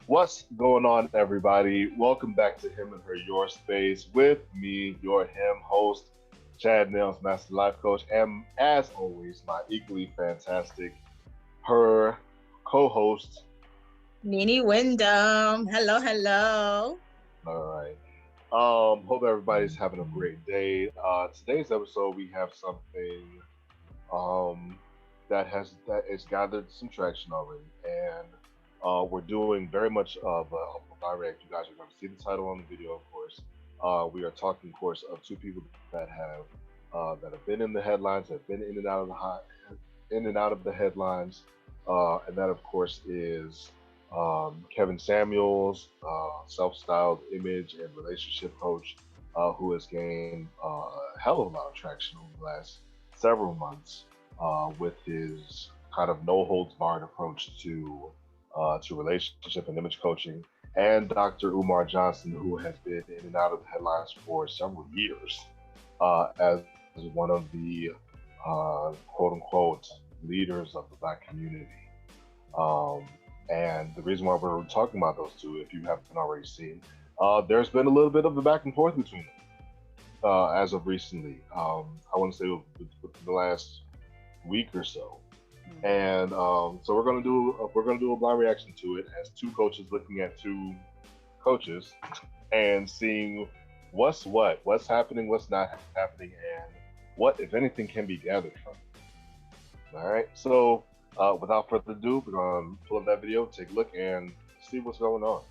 What's going on, everybody? Welcome back to Him and Her Your Space with me, your him host, Chad Nails, Master Life Coach, and as always, my equally fantastic her co-host. Nene Wyndham. Hello, hello. All right. Hope everybody's having a great day. Today's episode, we have something um that has gathered some traction already, and we're doing very much of a direct. You guys are going to see the title on the video, of course. We are talking, of course, of two people that have been in the headlines, have been in and out of in and out of the headlines, and that, of course, is Kevin Samuels, self-styled image and relationship coach, who has gained a hell of a lot of traction over the last several months with his kind of no holds barred approach to relationship and image coaching, and Dr. Umar Johnson, who has been in and out of the headlines for several years as one of the quote unquote leaders of the Black community. Um, and the reason why we're talking about those two, if you haven't already seen, there's been a little bit of a back and forth between them as of recently. I want to say within the last week or so. And so we're gonna do a blind reaction to it as two coaches looking at two coaches and seeing what's happening, what's not happening, and what, if anything, can be gathered from it. All right. So without further ado, we're gonna pull up that video, take a look, and see what's going on.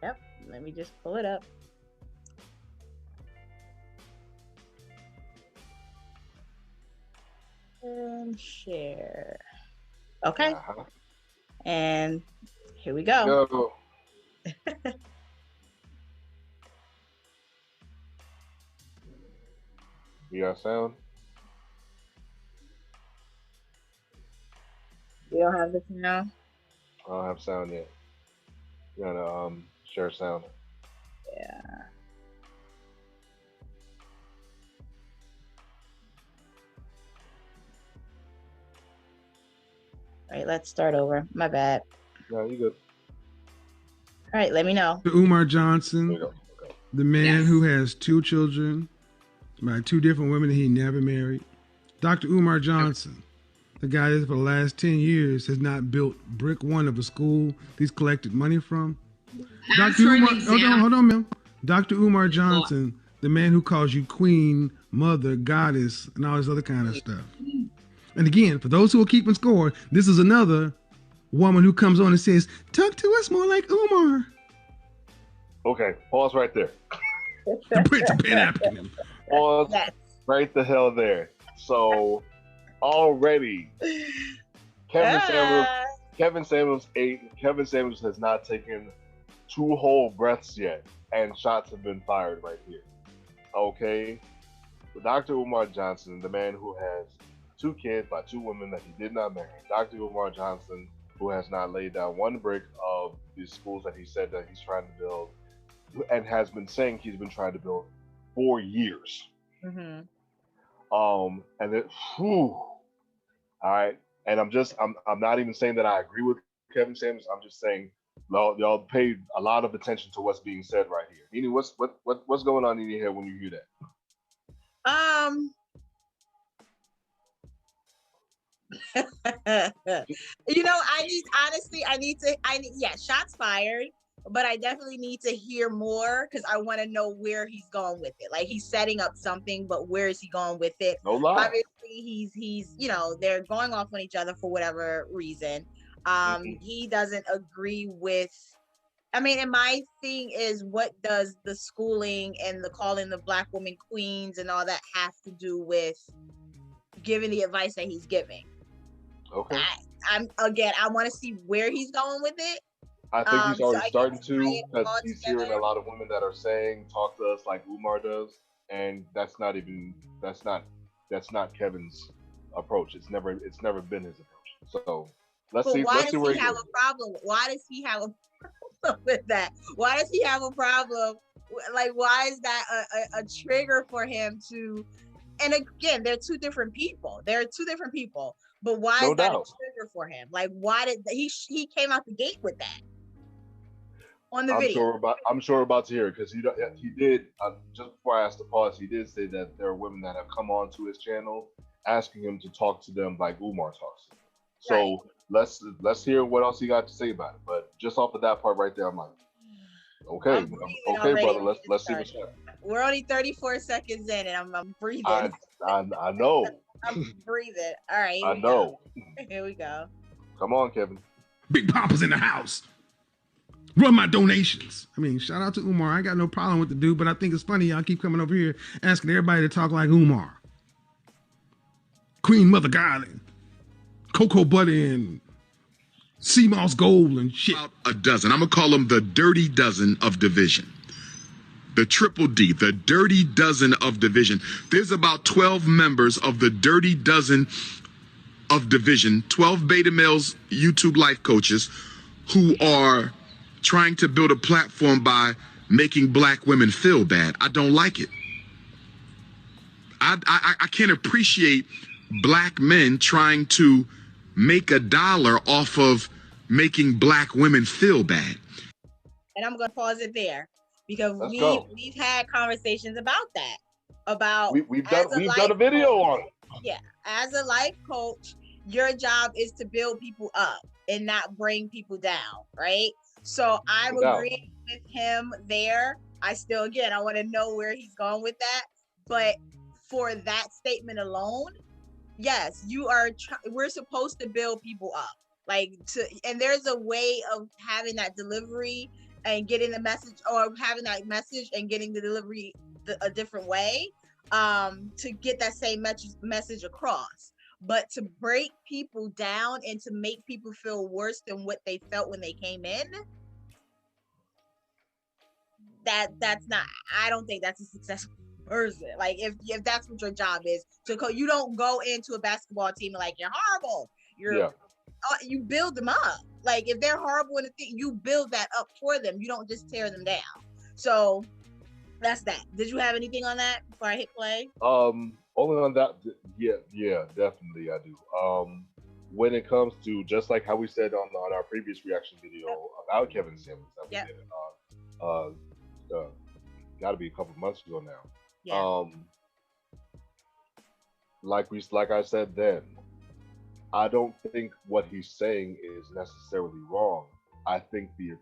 Yep. Let me just pull it up. And share. Okay. Uh-huh. And here we go. Go. You got sound? We don't have this now. I don't have sound yet. You gotta share sound. Yeah. All right, let's start over. My bad. No, you good. All right, let me know. Umar There Johnson, you go. Okay. the man Yes. who has two children by two different women that he never married. Dr. Umar Johnson, the guy that for the last 10 years has not built brick one of a school he's collected money from. Dr. Umar, hold on, ma'am. Dr. Umar Johnson, the man who calls you queen, mother, goddess, and all this other kind of stuff. And again, for those who are keeping score, this is another woman who comes on and says, talk to us more like Umar. Okay, pause right there. It's a pen acronym. Pause Yes. right the hell there. So already Ah. Kevin Samuels has not taken two whole breaths yet, and shots have been fired right here. Okay. But Dr. Umar Johnson, the man who has two kids by two women that he did not marry. Dr. Umar Johnson, who has not laid down one brick of these schools that he said that he's trying to build and has been saying he's been trying to build for years. Mm-hmm. And it, whew, all right. And I'm not even saying that I agree with Kevin Samuels. I'm just saying y'all paid a lot of attention to what's being said right here. Nene, what's going on in your head when you hear that? Shots fired, but I definitely need to hear more because I want to know where he's going with it. Like he's setting up something, but where is he going with it? No lie. Obviously, he's they're going off on each other for whatever reason. He doesn't agree with. I mean, and my thing is, what does the schooling and the calling the Black women queens and all that have to do with giving the advice that he's giving? Okay. I want to see where he's going with it. I think he's already starting to, tie it because all he's together. hearing a lot of women that are saying, "Talk to us like Umar does," and that's not Kevin's approach. It's never been his approach. So let's But see. why Let's see does where he he have goes. a problem? Why does he have a problem with that? Why does he have a problem? Like, why is that a trigger for him to? And again, they're two different people. But why No is that doubt. a trigger for him? Like, why did he came out the gate with that? on the video. I'm sure about to hear it because he did just before I asked to pause. He did say that there are women that have come onto his channel asking him to talk to them like Umar talks. Right. So let's hear what else he got to say about it. But just off of that part right there, I'm like, okay, I'm breathing okay, already. brother. Let's see what's up. We're only 34 seconds in, and I'm I breathing. I know. I'm breathing. All right, here I we know. go. Here we go. Come on, Kevin. Big Papa's in the house. Run my donations. I mean, shout out to Umar. I ain't got no problem with the dude, but I think it's funny y'all keep coming over here asking everybody to talk like Umar. Queen Mother Garland, Cocoa Butter, and Sea Moss Gold and shit. About a dozen. I'm going to call them the dirty dozen of division. The triple D, the dirty dozen of division. There's about 12 members of the dirty dozen of division, 12 beta males, YouTube life coaches who are trying to build a platform by making black women feel bad. I don't like it. I can't appreciate black men trying to make a dollar off of making black women feel bad. And I'm gonna pause it there because Go. we've had conversations about that. About We've done a video on it. Yeah, as a life coach, your job is to build people up and not bring people down, right? So I'm agreeing with him there. I still, again, I want to know where he's going with that. But for that statement alone, yes, we're supposed to build people up. And there's a way of having that delivery and getting the message, or having that message and getting the delivery a different way to get that same message across. But to break people down and to make people feel worse than what they felt when they came in, that's not, I don't think that's a successful person. Like if that's what your job is, you don't go into a basketball team like you're horrible. You build them up. Like if they're horrible in a thing, you build that up for them. You don't just tear them down. So that's that. Did you have anything on that before I hit play? Only on that, yeah, definitely I do. When it comes to, just like how we said on our previous reaction video about Kevin Samuels that we did, got to be a couple months ago now. Yeah. Like I said then, I don't think what he's saying is necessarily wrong. I think the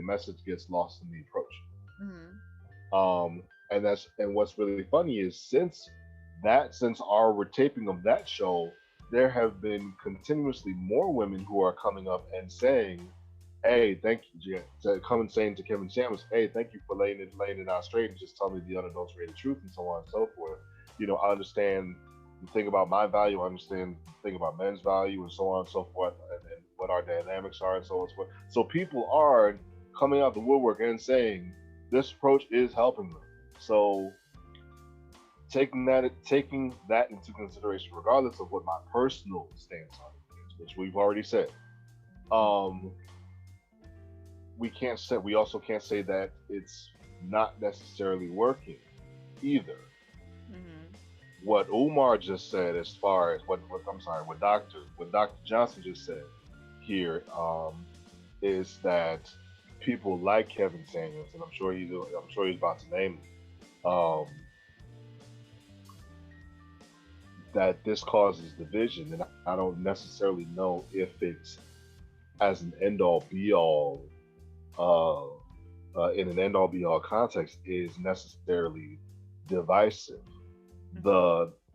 message gets lost in the approach. Mm-hmm. And what's really funny is since our taping of that show, there have been continuously more women who are coming up and saying, "Hey, thank you," saying to Kevin Samuels, "Hey, thank you for laying it out straight and just telling me the unadulterated truth," and so on and so forth. I understand the thing about my value, I understand the thing about men's value, and so on and so forth, and what our dynamics are, and so on and so forth. So people are coming out the woodwork and saying this approach is helping them. So taking that into consideration, regardless of what my personal stance on it is, which we've already said, we also can't say that it's not necessarily working either. Mm-hmm. What Umar just said, as far as what Dr. Johnson just said here, is that people like Kevin Samuels, and I'm sure he's about to name them, that this causes division, and I don't necessarily know if it's as an end-all be-all, in an end-all be-all context, is necessarily divisive.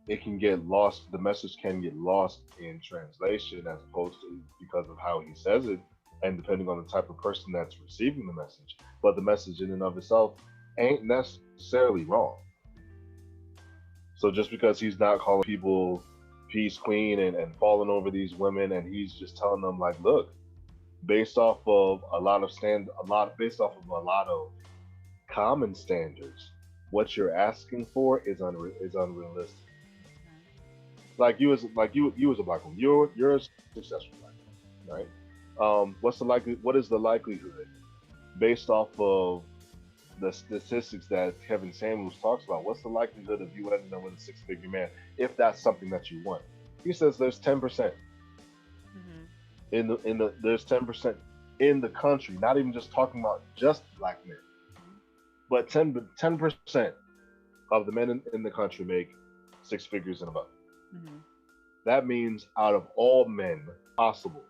It can get lost. The message can get lost in translation, as opposed to because of how he says it, and depending on the type of person that's receiving the message. But the message in and of itself ain't necessarily wrong. So just because he's not calling people peace queen and falling over these women, and he's just telling them like, look, based off of a lot of common standards, what you're asking for is unrealistic. Like you as a black woman, you're a successful black woman, right? What is the likelihood, based off of the statistics that Kevin Samuels talks about, what's the likelihood of you ending up with a six-figure man if that's something that you want? He says there's 10%. Mm-hmm. There's 10%. in the country, not even just talking about just black men, but 10% of the men in the country make six figures and above. Mm-hmm. That means out of all men possible,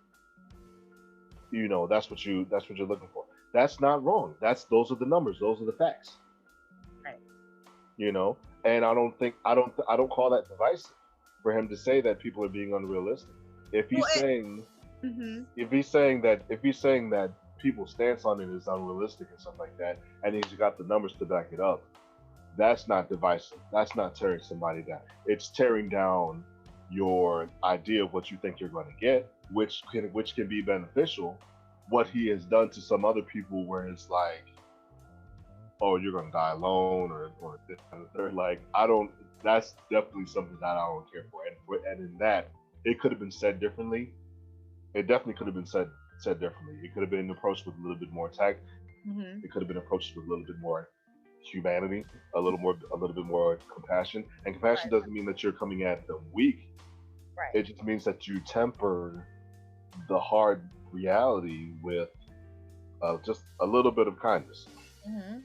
that's what you're looking for. That's not wrong. Those are the numbers. Those are the facts. Right. And I don't call that divisive for him to say that people are being unrealistic. If he's saying mm-hmm. if he's saying that people's stance on it is unrealistic and stuff like that, and he's got the numbers to back it up, that's not divisive. That's not tearing somebody down. It's tearing down your idea of what you think you're going to get, which can be beneficial. What he has done to some other people, where it's like, oh, you're going to die alone, or this and the third. Like, I don't. That's definitely something that I don't care for. And in that, it could have been said differently. It definitely could have been said differently. It could have been approached with a little bit more tact. Mm-hmm. It could have been approached with a little bit more humanity, a little bit more compassion. And compassion doesn't mean that you're coming at them weak. Right. It just means that you temper the hard reality with just a little bit of kindness. Mm-hmm.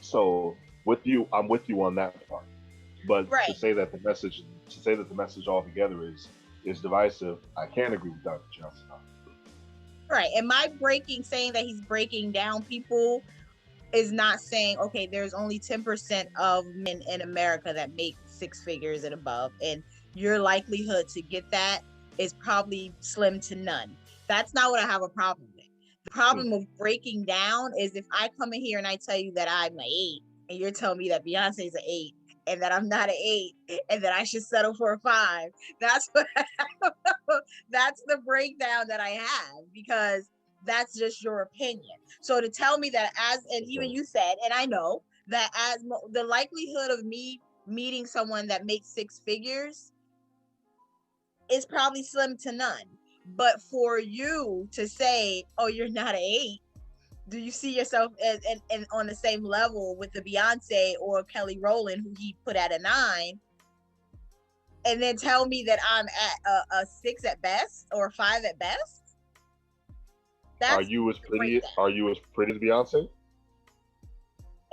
So I'm with you on that part. But to say that the message altogether is divisive, I can't agree with Dr. Johnson. Right. And saying that he's breaking down people is not saying, okay, there's only 10% of men in America that make six figures and above, and your likelihood to get that is probably slim to none. That's not what I have a problem with. The problem of breaking down is if I come in here and I tell you that I'm an 8, and you're telling me that Beyonce's an 8, and that I'm not an 8, and that I should settle for a 5. That's what that's the breakdown that I have, because that's just your opinion. So to tell me that and even you said, and I know that as the likelihood of me meeting someone that makes six figures is probably slim to none. But for you to say, oh, you're not an 8, do you see yourself as and on the same level with the Beyonce or Kelly Rowland, who he put at a 9, and then tell me that I'm at a 6 at best or a 5 at best? Are you as pretty as Beyonce?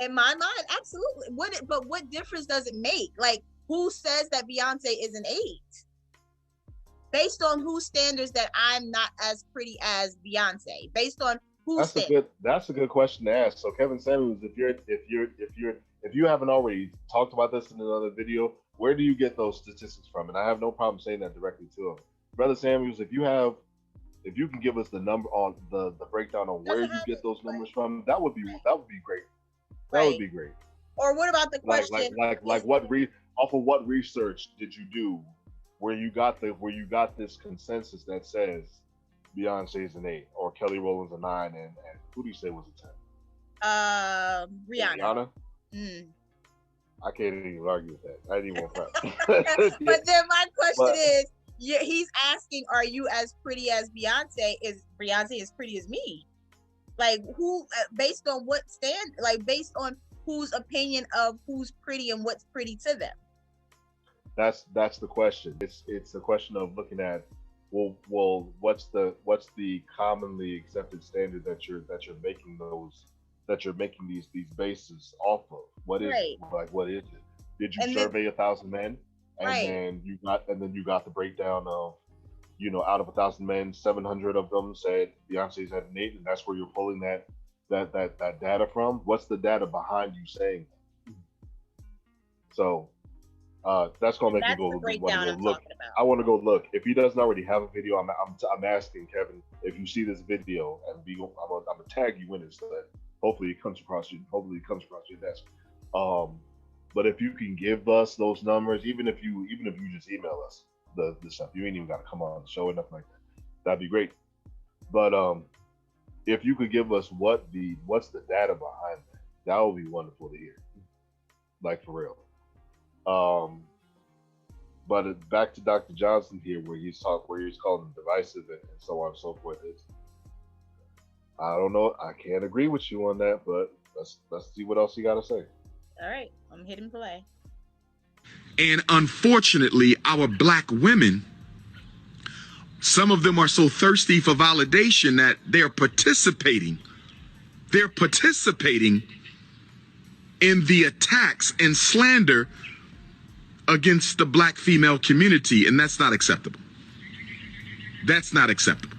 In my mind, absolutely. But what difference does it make? Like, who says that Beyonce is an 8? Based on whose standards that I'm not as pretty as Beyonce? Based on whose standards? That's a good question to ask. So Kevin Samuels, if you haven't already talked about this in another video, where do you get those statistics from? And I have no problem saying that directly to him. Brother Samuels, if you can give us the number on the breakdown on where you get those numbers from, that would be great. That would be great. Or what about the question? Off of what research did you do where you got this consensus that says Beyonce's an 8 or Kelly Rowland's a 9 and who do you say was a 10? Rihanna. I can't even argue with that. I didn't even want to. But then my question is, he's asking, are you as pretty as Beyonce? Is Beyonce as pretty as me? Like, who, based on what based on whose opinion of who's pretty and what's pretty to them? That's the question. It's a question of looking at, well, what's the commonly accepted standard that you're making these bases off of? What is it? Like, what is it? Did you survey 1,000 men, and then you got the breakdown of, out of 1,000 men, 700 of them said Beyonce's at an 8, and that's where you're pulling that data from? What's the data behind you saying that? So that's gonna make me go look. I want to go look. If he doesn't already have a video, I'm asking Kevin, if you see this video, and I'm gonna tag you in it so that hopefully it comes across your desk. But if you can give us those numbers, even if you just email us the stuff, you ain't even got to come on the show or nothing like that. That'd be great. But if you could give us what's the data behind that would be wonderful to hear. Like, for real. But back to Dr. Johnson here, where he's calling them divisive and so on and so forth. I don't know. I can't agree with you on that, but let's see what else you got to say. All right, I'm hitting play. And unfortunately, our black women Some of them are so thirsty for validation that they're participating. They're participating in the attacks and slander against the black female community, and that's not acceptable. That's not acceptable.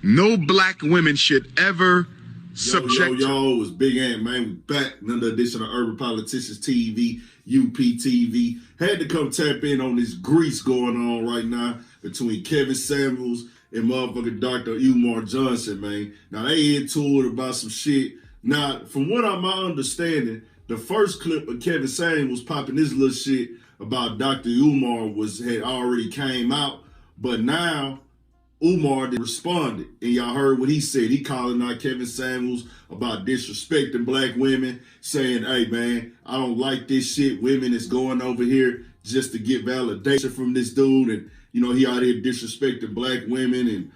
No black women should ever subject. Yo, it was Big Ant, man. We back. Another edition of Urban Politicians TV, UPTV. Had to come tap in on this grease going on right now between Kevin Samuels and motherfucking Dr. Umar Johnson, man. Now, they into it about some shit. Now, from what I'm understanding, the first clip of Kevin Samuels popping this little shit about Dr. Umar had already came out, but now Umar responded, and y'all heard what he said. He calling out Kevin Samuels about disrespecting black women, saying, hey, man, I don't like this shit. Women is going over here just to get validation from this dude, and, you know, he out here disrespecting black women and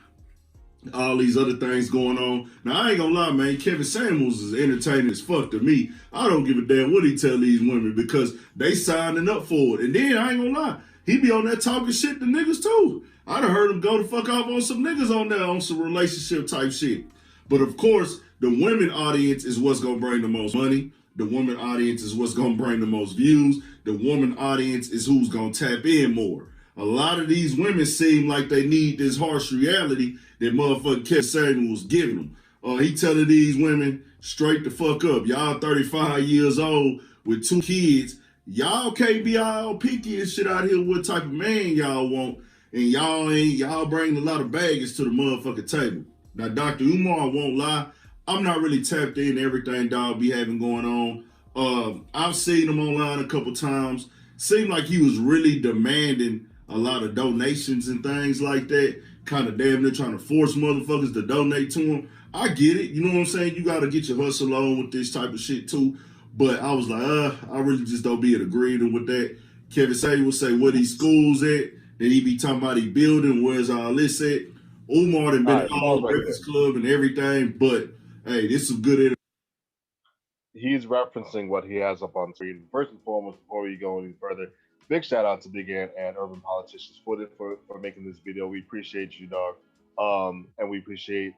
all these other things going on. Now, I ain't gonna lie, man, Kevin Samuels is entertaining as fuck to me. I don't give a damn what he tell these women because they signing up for it. And then, I ain't gonna lie, he be on there talking shit to niggas too. I done heard him go to fuck off on some niggas on there on some relationship type shit. But of course, the women audience is what's gonna bring the most money. The woman audience is what's gonna bring the most views. The woman audience is who's gonna tap in more. A lot of these women seem like they need this harsh reality that motherfucking Kevin Samuels giving them. He telling these women straight the fuck up. Y'all 35 years old with 2 kids. Y'all can't be all picky and shit out here what type of man y'all want. And y'all bring a lot of baggage to the motherfucking table. Now, Dr. Umar, I won't lie, I'm not really tapped in everything dog be having going on. I've seen him online a couple times. Seemed like he was really demanding a lot of donations and things like that. Kind of damn near trying to force motherfuckers to donate to him. I get it. You know what I'm saying? You got to get your hustle on with this type of shit too. But I was like, I really just don't be agreeing with that. Kevin Samuels say where these schools at. Then he be talking about he building, where's all this at. Umar done been all Breakfast Club and everything. But, hey, this is some good. He's referencing what he has up on screen. First and foremost, before we go any further, big shout out to Big Ant and Urban Politicians for making this video. We appreciate you, dog. And we appreciate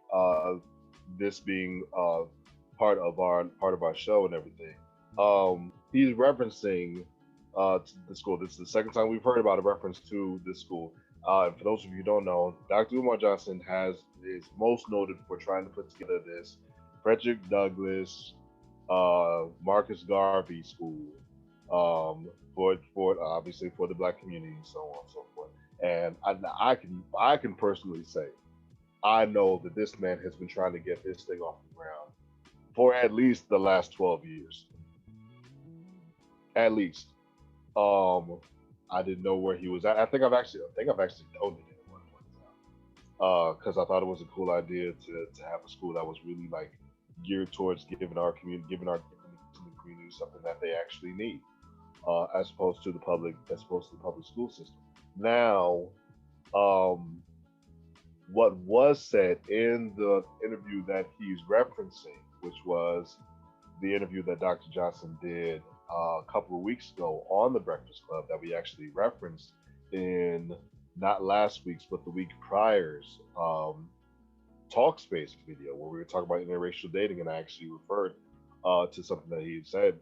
this being part of our show and everything. He's referencing to the school. This is the second time we've heard about a reference to this school. And for those of you who don't know, Dr. Umar Johnson is most noted for trying to put together this Frederick Douglass, Marcus Garvey school, for obviously for the black community and so on and so forth. And I can personally say, I know that this man has been trying to get this thing off the ground for at least the last 12 years. At least. I didn't know where he was at. I think I've actually donated at one point in time. Because I thought it was a cool idea to have a school that was really like geared towards giving our community something that they actually need. As opposed to the public school system. Now, what was said in the interview that he's referencing, which was the interview that Dr. Johnson did a couple of weeks ago on the Breakfast Club that we actually referenced in not last week's but the week prior's TalkSpace video where we were talking about interracial dating, and I actually referred to something that he said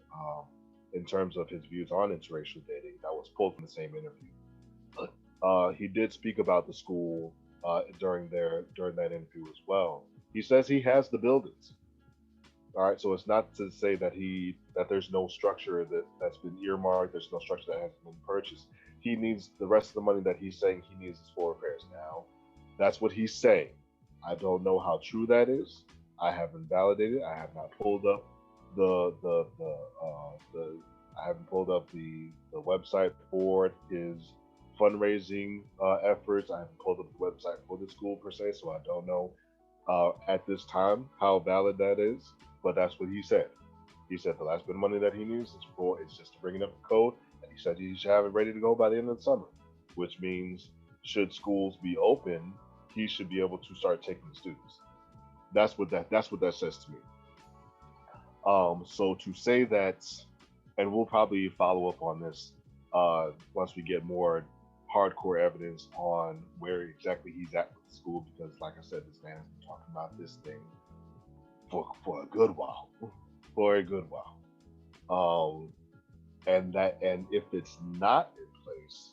in terms of his views on interracial dating that was pulled from the same interview. He did speak about the school during that interview as well. He says he has the buildings. All right, so it's not to say that there's no structure that's been earmarked. There's no structure that hasn't been purchased. He needs the rest of the money that he's saying he needs is for repairs. Now, that's what he's saying. I don't know how true that is. I haven't validated. I have not pulled up the website for his fundraising efforts. I haven't pulled up the website for the school per se, so I don't know at this time how valid that is. But that's what he said. He said the last bit of money that he needs is just to bring it up to code, and he said he should have it ready to go by the end of the summer, which means should schools be open, he should be able to start taking the students. That's what that says to me. So to say that, and we'll probably follow up on this once we get more hardcore evidence on where exactly he's at with the school because, like I said, this man's been talking about this thing for a good while, for a good while. Um, and if it's not in place,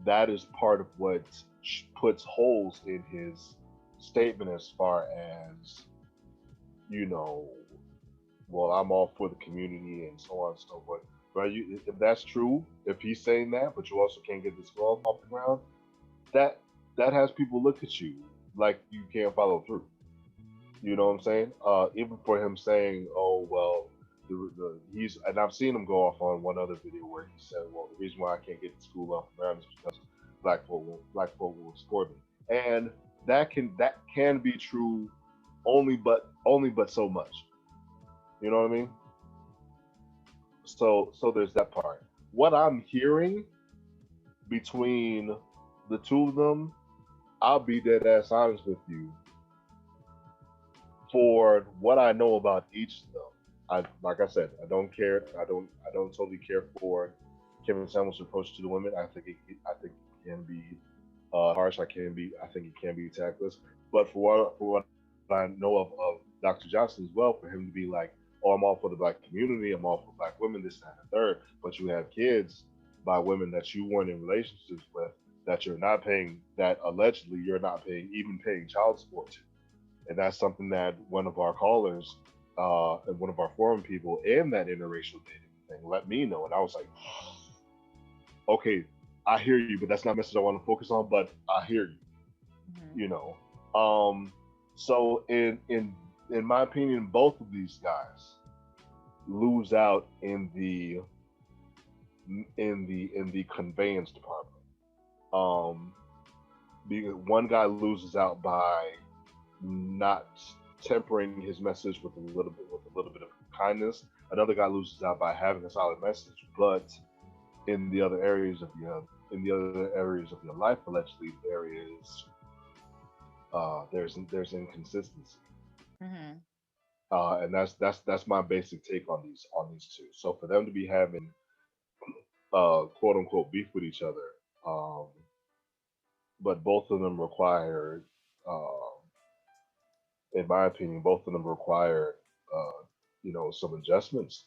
that is part of what puts holes in his statement as far as you know well, I'm all for the community and so on and so forth. But if that's true, if he's saying that, but you also can't get this film off the ground, that that has people look at you like you can't follow through. You know what I'm saying? Even for him saying, "Oh well," he's and I've seen him go off on one other video where he said, "Well, the reason why I can't get the school off the ground is because black folk will support me," and that can be true, only but so much. You know what I mean? So there's that part. What I'm hearing between the two of them, I'll be dead ass honest with you. For what I know about each of them, I like I said, I don't care. I don't totally care for Kevin Samuels' approach to the women. I think it can be harsh. I think it can be tactless. But for what I know of Dr. Johnson as well, for him to be like, "Oh, I'm all for the black community. I'm all for black women. This, that, and the third." But you have kids by women that you weren't in relationships with that you're not paying, that allegedly you're not paying, even paying child support to. And that's something that one of our callers and one of our forum people in that interracial dating thing let me know. And I was like, okay, I hear you, but that's not a message I want to focus on, but I hear you, Mhm. you know. Um, so in my opinion, both of these guys lose out in the conveyance department. Um, one guy loses out by not tempering his message with a little bit of kindness. Another guy loses out by having a solid message, but in the other areas of your in the other areas of your life, allegedly there's inconsistency, Mhm. and that's my basic take on these two. So for them to be having quote unquote beef with each other, um, but both of them require uh, in my opinion, both of them require, some adjustments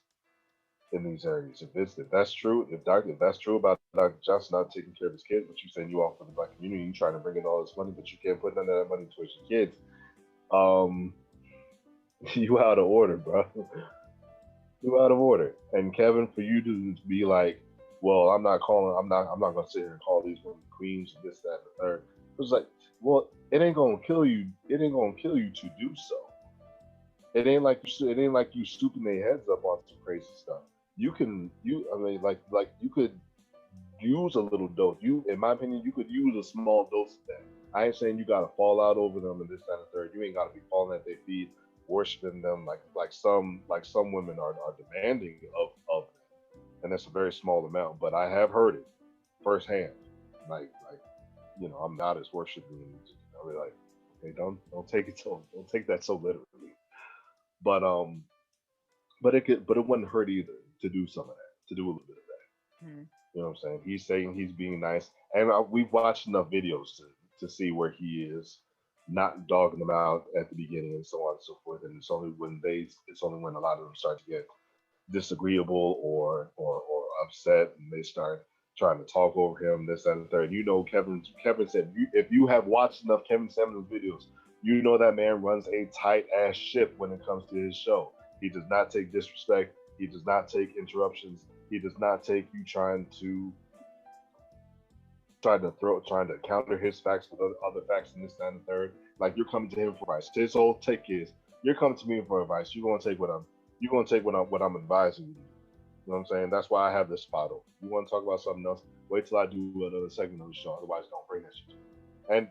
in these areas. If that's true, if that's true about Dr. Johnson not taking care of his kids, but you saying you all for the black community, you trying to bring in all this money, but you can't put none of that money towards your kids, um, you out of order, bro. You out of order. And Kevin, for you to be like, well, I'm not gonna sit here and call these women queens and this, that, and the third. It was like, well, it ain't gonna kill you. It ain't gonna kill you to do so. It ain't like you stooping their heads up on some crazy stuff. I mean, like you could use a little dose. In my opinion, you could use a small dose of that. I ain't saying you gotta fall out over them and this, that, and the third. You ain't gotta be falling at their feet, worshiping them like some women are demanding of them. And that's a very small amount. But I have heard it firsthand. Like I'm not as worshiping. I mean, like, okay, don't take that so literally. But it wouldn't hurt either to do some of that, to do a little bit of that. Mhm. You know what I'm saying? He's saying he's being nice, and we've watched enough videos to see where he is not dogging them out at the beginning and so on and so forth. And it's only when a lot of them start to get disagreeable or upset, and they start trying to talk over him, this, that, and the third. Kevin said, if you have watched enough Kevin Samuels videos, you know that man runs a tight ass ship when it comes to his show. He does not take disrespect. He does not take interruptions. He does not take you trying to counter his facts with other facts and this, that, and the third. Like, you're coming to him for advice. His whole take is, you're coming to me for advice. You're gonna take what I'm advising you. You know what I'm saying? That's why I have this spot open. You want to talk about something else? Wait till I do another segment of the show. Otherwise, don't bring that shit to me.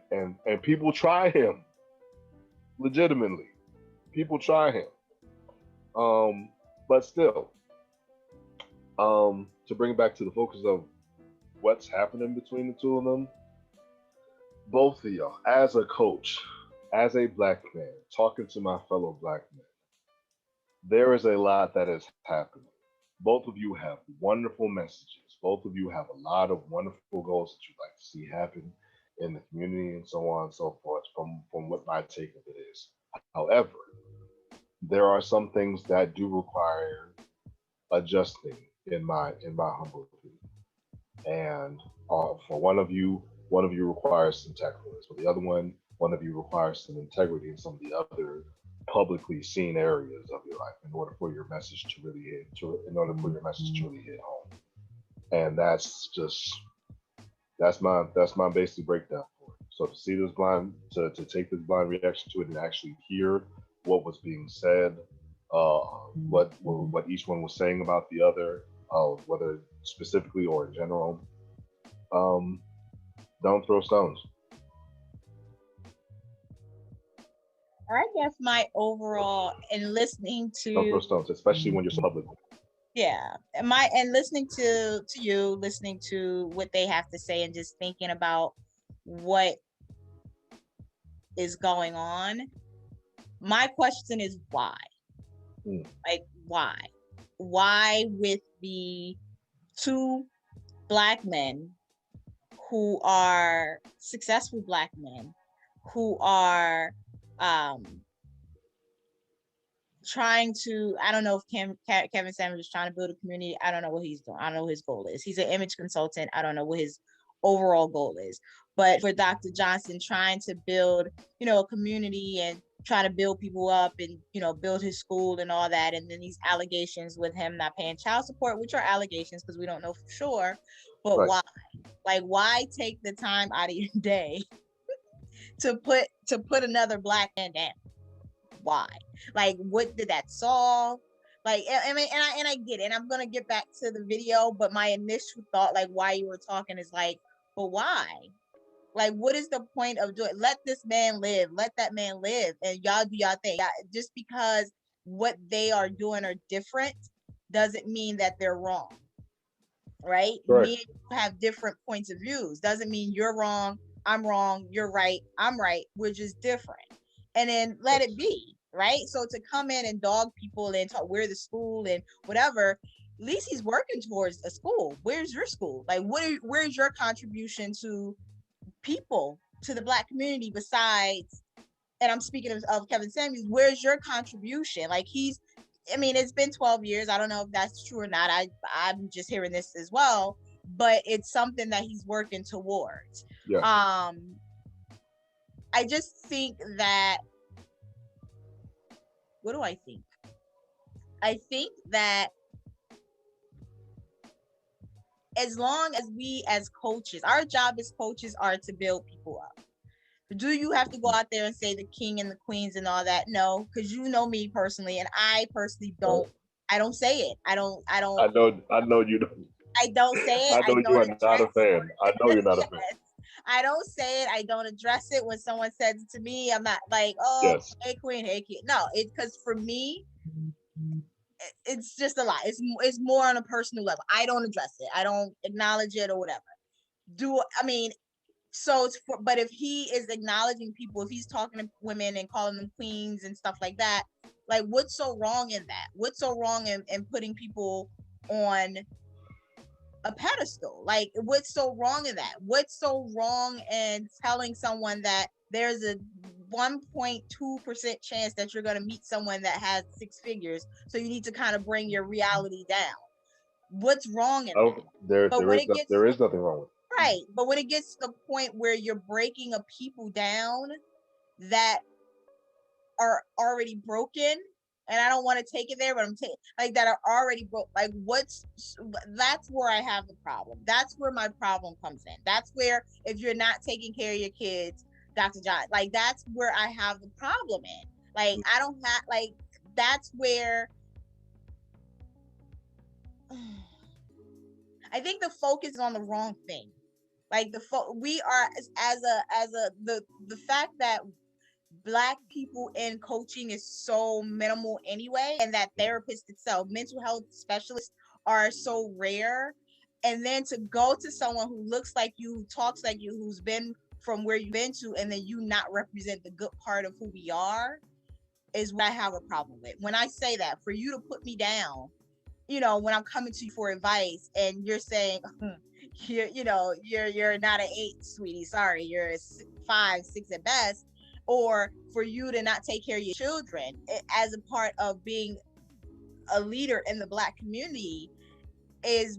And people try him legitimately. People try him. But still, to bring it back to the focus of what's happening between the two of them, both of y'all, as a coach, as a black man, talking to my fellow black men, there is a lot that is happening. Both of you have wonderful messages, Both of you have a lot of wonderful goals that you'd like to see happen in the community and so on and so forth. From what my take of it is, however, there are some things that do require adjusting in my humble opinion. And for one of you requires some tactfulness. For the other one of you requires some integrity in some of the other publicly seen areas of your life in order for your message to really hit home. And that's my basic breakdown for it. So to see this blind to take this blind reaction to it and actually hear what was being said, what each one was saying about the other, whether specifically or in general, um, don't throw stones. I guess my overall in listening Don't throw to stones, especially when you're so public. yeah, and listening to you, listening to what they have to say, and just thinking about what is going on. My question is why? Like why? Why with the two Black men who are successful Black men who are trying to, I don't know if Kevin Samuels is trying to build a community. I don't know what he's doing. I don't know what his goal is. He's an image consultant. I don't know what his overall goal is. But for Dr. Johnson trying to build, a community and trying to build people up and, build his school and all that. And then these allegations with him not paying child support, which are allegations because we don't know for sure. But Right. why? Like, why take the time out of your day to put another Black man down? Why? Like, what did that solve? Like, I mean, and I get it. And I'm gonna get back to the video, but my initial thought, like, why you were talking, is like, but why? Like, what is the point of doing? Let this man live. Let that man live, and y'all do y'all thing. Just because what they are doing are different doesn't mean that they're wrong, right? Right. Me and you have different points of views. Doesn't mean you're wrong, I'm wrong, you're right, I'm right. We're just different. And then let it be, right? So to come in and dog people and talk, we're the school and whatever, at least he's working towards a school. Where's your school? Like, where's your contribution to people, to the Black community besides, and I'm speaking of Kevin Samuels, where's your contribution? Like, it's been 12 years. I don't know if that's true or not. I'm just hearing this as well, but it's something that he's working towards. Yeah. I just think that, what do I think? I think that as long as we as coaches, our job as coaches are to build people up. Do you have to go out there and say the king and the queens and all that? No, because you know me personally, and I personally don't. I don't say it. I don't. I know you don't. I don't say it. I know you are not a fan. I know you're not a fan. I don't say it. I don't address it. When someone says it to me, I'm not like, oh, Yes. hey queen, hey kid. No, it's because for me, it's just a lot. It's more on a personal level. I don't address it. I don't acknowledge it or whatever. So but if he is acknowledging people, if he's talking to women and calling them queens and stuff like that, like, what's so wrong in that? What's so wrong in putting people on a pedestal? Like, what's so wrong in that? What's so wrong in telling someone that there's a 1.2% chance that you're going to meet someone that has six figures, so you need to kind of bring your reality down? What's wrong in that? There is nothing wrong with it. Right, but when it gets to the point where you're breaking a people down that are already broken, and I don't want to take it there, but I'm taking, like, that are already broke. Like, that's where I have the problem. That's where my problem comes in. That's where, if you're not taking care of your kids, Dr. John, like, that's where I have the problem in. Like, I don't have, like, that's where I think the focus is on the wrong thing. Like, we are the fact that Black people in coaching is so minimal anyway, and that therapists itself, mental health specialists, are so rare. And then to go to someone who looks like you, who talks like you, who's been from where you've been to, and then you not represent the good part of who we are, is what I have a problem with. When I say that, for you to put me down, when I'm coming to you for advice and you're saying you're not an 8, sweetie, sorry, you're a 5, 6 at best, or for you to not take care of your children as a part of being a leader in the Black community is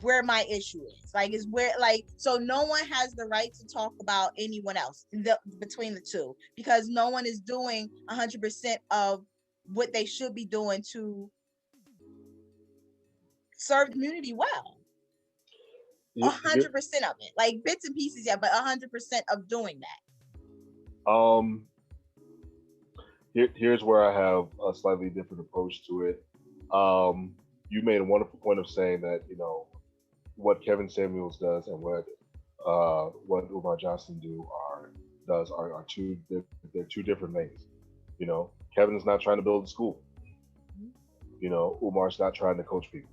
where my issue is. Like, is where, like, so no one has the right to talk about anyone else between the two, because no one is doing 100% of what they should be doing to serve the community well. 100% of it, like bits and pieces, yeah, but 100% of doing that. Here's where I have a slightly different approach to it. You made a wonderful point of saying that what Kevin Samuels does and what Umar Johnson are they're two different things. Kevin is not trying to build a school. Umar's not trying to coach people.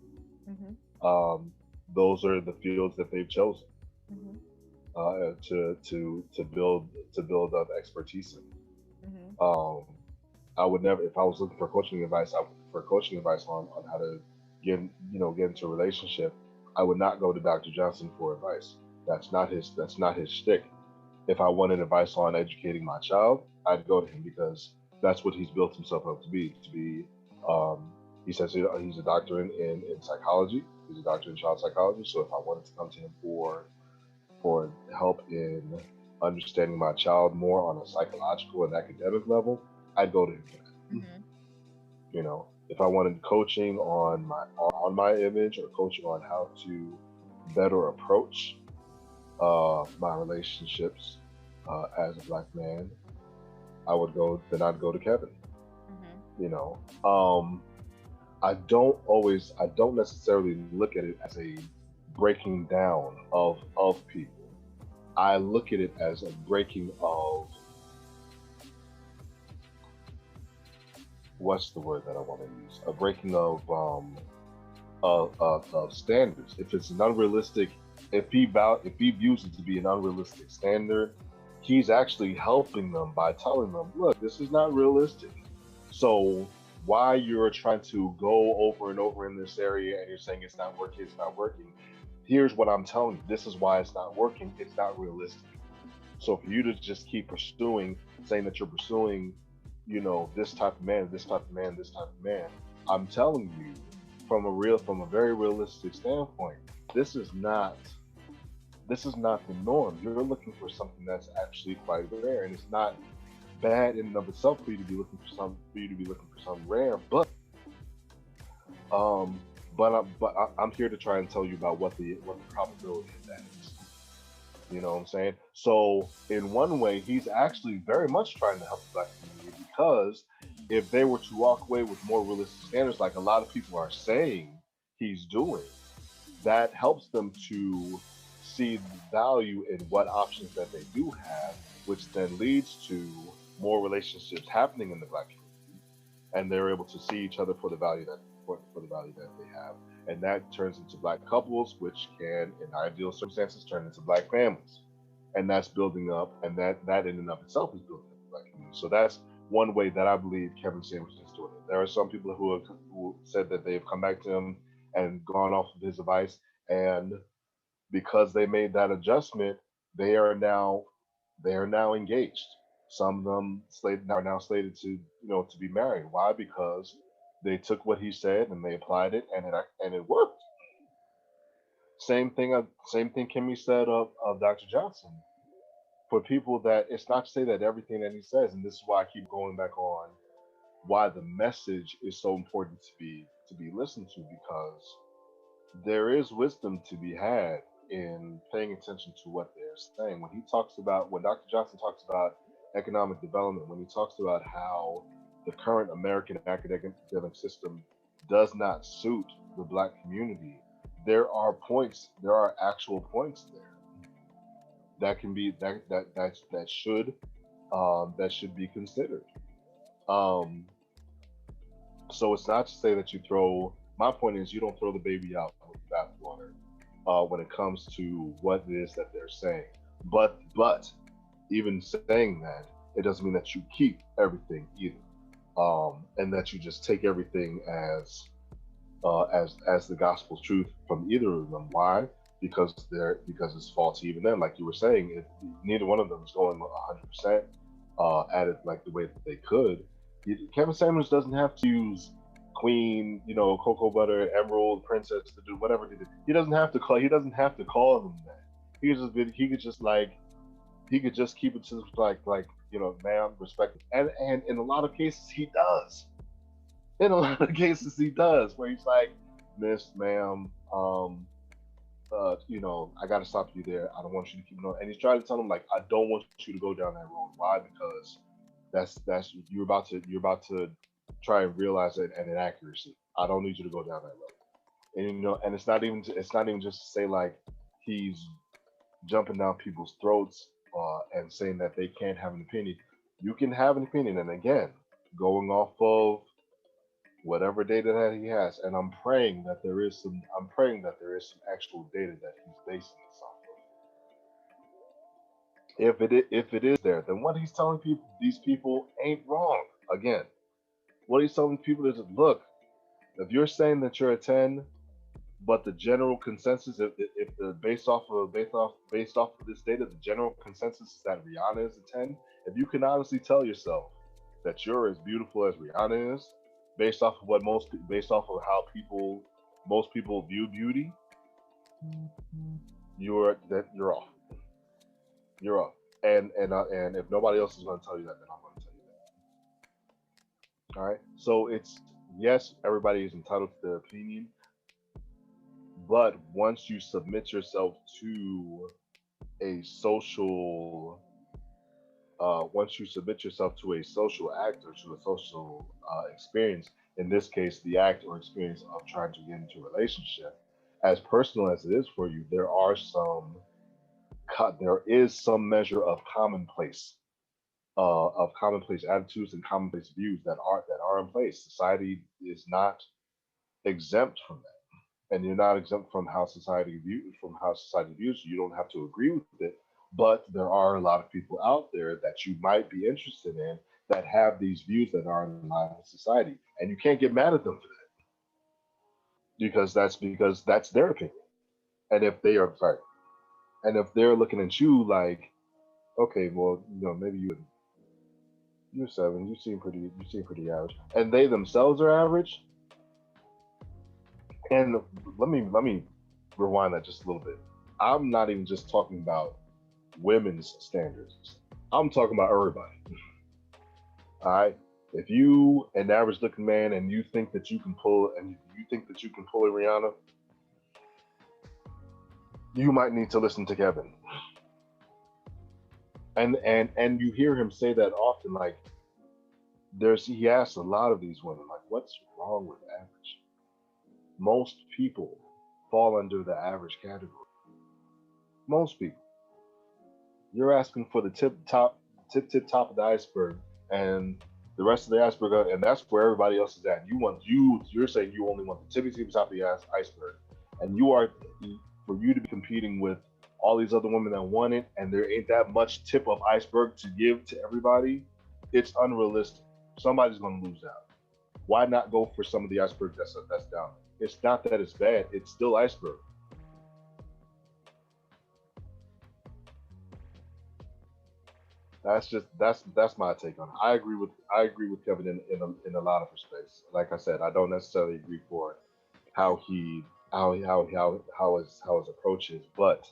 Mm-hmm. Those are the fields that they've chosen to build up expertise in. Mm-hmm. I would never, if I was looking for coaching advice, on how to get into a relationship. I would not go to Dr. Johnson for advice. That's not his shtick. If I wanted advice on educating my child, I'd go to him, because that's what he's built himself up to be. He says he's a doctor in psychology. He's a doctor in child psychology. So if I wanted to come to him for help in understanding my child more on a psychological and academic level, I'd go to him for that. Mm-hmm. If I wanted coaching on my image, or coaching on how to better approach my relationships as a Black man, I'd go to Kevin. Mm-hmm. I don't necessarily look at it as a breaking down of people. I look at it as a breaking of, what's the word that I want to use? A breaking of standards. If it's an unrealistic, if he views it to be an unrealistic standard, he's actually helping them by telling them, look, this is not realistic. So why you're trying to go over and over in this area and you're saying it's not working, here's what I'm telling you. This is why it's not working. It's not realistic. So for you to just keep saying that you're pursuing, this type of man, I'm telling you, from a very realistic standpoint, this is not the norm. You're looking for something that's actually quite rare, and it's not bad in and of itself for you to be looking for something rare. But I'm here to try and tell you about what the probability of that is. You know what I'm saying? So in one way, he's actually very much trying to help the Black community, because if they were to walk away with more realistic standards, like a lot of people are saying he's doing, that helps them to see the value in what options that they do have, which then leads to more relationships happening in the Black community, and they're able to see each other for the value that they have, and that turns into Black couples, which can, in ideal circumstances, turn into Black families, and that's building up, and that in and of itself is building up the Black community. So that's one way that I believe Kevin Samuels is doing it. There are some people who said that they've come back to him and gone off of his advice, and because they made that adjustment, they are now engaged. Some of them are now slated to to be married. Why? Because they took what he said and they applied it, and it worked. Same thing can be said of Dr. Johnson. For people, that it's not to say that everything that he says, and this is why I keep going back on why the message is so important to be listened to, because there is wisdom to be had in paying attention to what they're saying. When Dr. Johnson talks about economic development, when he talks about how the current American academic system does not suit the Black community, there are actual points there that can be that should be considered. Um, so it's not to say that you throw. My point is, you don't throw the baby out with the bathwater when it comes to what it is that they're saying. But even saying that, it doesn't mean that you keep everything either, and that you just take everything as as the gospel's truth from either of them. Why? Because it's faulty even then. Like you were saying, if neither one of them is going 100% at it like the way that they could, Kevin Samuels doesn't have to use Queen, Cocoa Butter, Emerald, Princess to do whatever he did. He doesn't have to call. He doesn't have to call them that. He could just like he could just keep it to ma'am, respect, and in a lot of cases he does. In a lot of cases he does, where he's like, Miss, ma'am, I got to stop you there. I don't want you to keep going. And he's trying to tell him like, I don't want you to go down that road. Why? Because that's you're about to try and realize it an inaccuracy. I don't need you to go down that road. And and it's not even just to say like he's jumping down people's throats and saying that they can't have an opinion. You can have an opinion, and again, going off of whatever data that he has, and I'm praying that there is some actual data that he's basing this off of. If it is there, then what he's telling people, these people ain't wrong. Again, what he's telling people is, look, if you're saying that you're a 10, but the general consensus, if the based off of this data, the general consensus is that Rihanna is a 10. If you can honestly tell yourself that you're as beautiful as Rihanna is, based off of how most people view beauty, you're off. You're off. And if nobody else is going to tell you that, then I'm going to tell you that. All right. So it's yes, everybody is entitled to their opinion, but a social once you submit yourself to a social act or to a social experience, in this case, the act or experience of trying to get into a relationship, as personal as it is for you, there is some measure of commonplace attitudes and commonplace views that are in place. Society is not exempt from that, and you're not exempt from how society views you. You don't have to agree with it, but there are a lot of people out there that you might be interested in that have these views that are in line with society, and you can't get mad at them for that because that's their opinion. And if they are sorry, and if they're looking at you like, okay, well, maybe you're 7, you seem pretty average, and they themselves are average. And let me rewind that just a little bit. I'm not even just talking about women's standards. I'm talking about everybody. All right. If you an average looking man and you think that you can pull a Rihanna, you might need to listen to Kevin. And you hear him say that often. Like he asks a lot of these women, like, what's wrong with average? Most people fall under the average category. Most people. You're asking for the tip top of the iceberg, and the rest of the iceberg, and that's where everybody else is at. You're saying you only want the tippy top of the iceberg, and for you to be competing with all these other women that want it, and there ain't that much tip of iceberg to give to everybody. It's unrealistic. Somebody's going to lose out. Why not go for some of the iceberg that's down? It's not that it's bad. It's still iceberg. That's my take on it. I agree with Kevin in a lot of respects. Like I said, I don't necessarily agree for how he how his approach is, but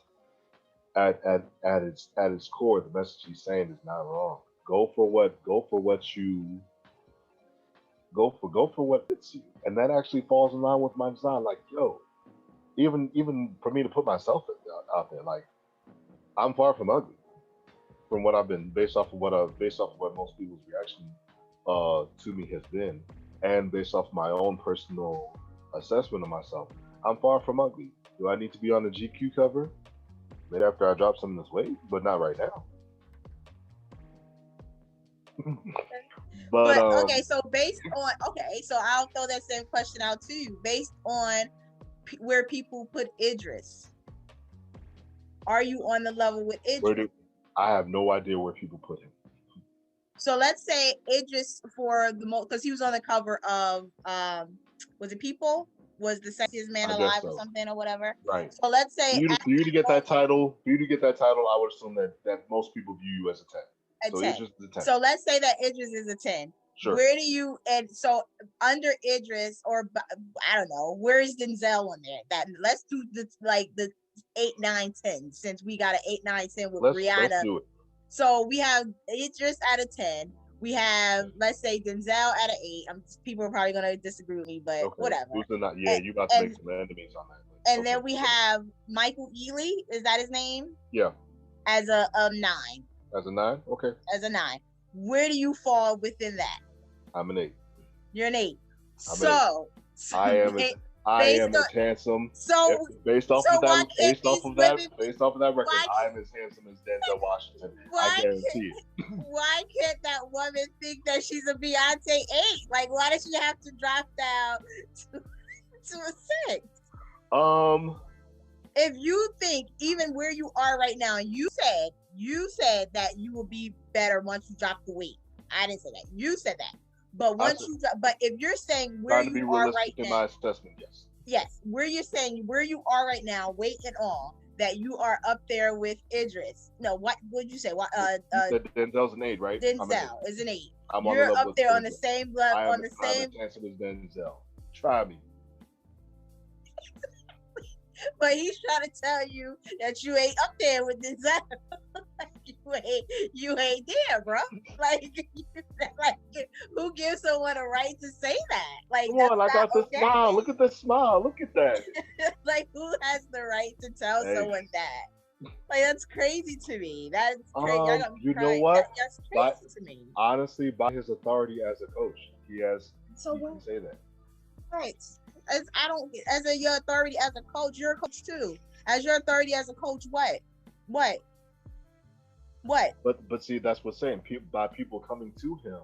at its core, the message he's saying is not wrong. Go for what fits you, and that actually falls in line with my design. Like, yo, even for me to put myself out there, like, I'm far from ugly from what I've been based off of what most people's reaction to me has been, and based off my own personal assessment of myself. I'm far from ugly. Do I need to be on the GQ cover? Maybe after I drop some of this weight, but not right now. But But okay, so so I'll throw that same question out to you. Based on where people put Idris, are you on the level with where Idris? do I have no idea where people put him. So let's say Idris for the most, because he was on the cover of was it People? was the sexiest man I guess alive or so. something or whatever. Right. So let's say For you to get that title, I would assume that most people view you as a 10. a So 10. Idris is a 10. So let's say that Idris is a 10. Sure. Where do you, and so under Idris, or I don't know, where is Denzel on there? That let's do the 8, 9, 10, since we got an 8, 9, 10 with Rihanna. Let's do it. So we have Idris at a 10. We have, let's say, Denzel at an 8. People are probably gonna disagree with me, but Okay. whatever. You about to make some enemies on that. And then we have Michael Ealy. Is that his name? Yeah. As a 9. As a 9? Okay. As a 9. Where do you fall within that? I'm an 8. You're an 8. I am as handsome. So based off of that record, I am as handsome as Denzel Washington. I guarantee it. Why can't that woman think that she's a Beyonce 8? Like, why does she have to drop down to a 6? If you think even where you are right now, you said that you will be better once you drop the weight. I didn't say that. You said that. But but if you're saying where you are right now, my assessment, yes, where you're saying where you are right now, weight and all, that you are up there with Idris. No, what would you say? What? You said Denzel's an 8, right? Denzel is an 8. You're up there on the same level. I'm as handsome as Denzel. Try me. But he's trying to tell you that you ain't up there with Denzel. you ain't there, bro. Like who gives someone a right to say that? Like, come on, I got the smile. Look at the smile. Look at that. Like, who has the right to tell someone that? Like, that's crazy to me. That's crazy. You know what? That's crazy to me. Honestly, by his authority as a coach, he can say that. Right. As your authority as a coach, you're a coach too. As your authority as a coach, what? But see, that's what's saying. By people coming to him,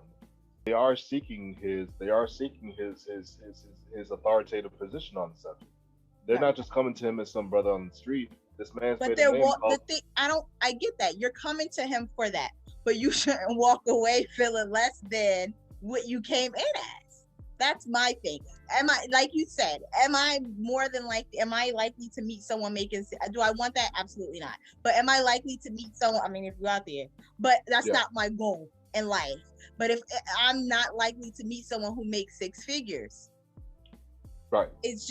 they are seeking his authoritative position on the subject. They're not just coming to him as some brother on the street. This man's I get that. You're coming to him for that, but you shouldn't walk away feeling less than what you came in as. That's my thing. Am I, like you said, am I likely to meet someone making, do I want that? Absolutely not. But am I likely to meet someone, I mean, if you're out there, but that's not my goal in life. But if I'm not likely to meet someone who makes 6 figures. Right. It's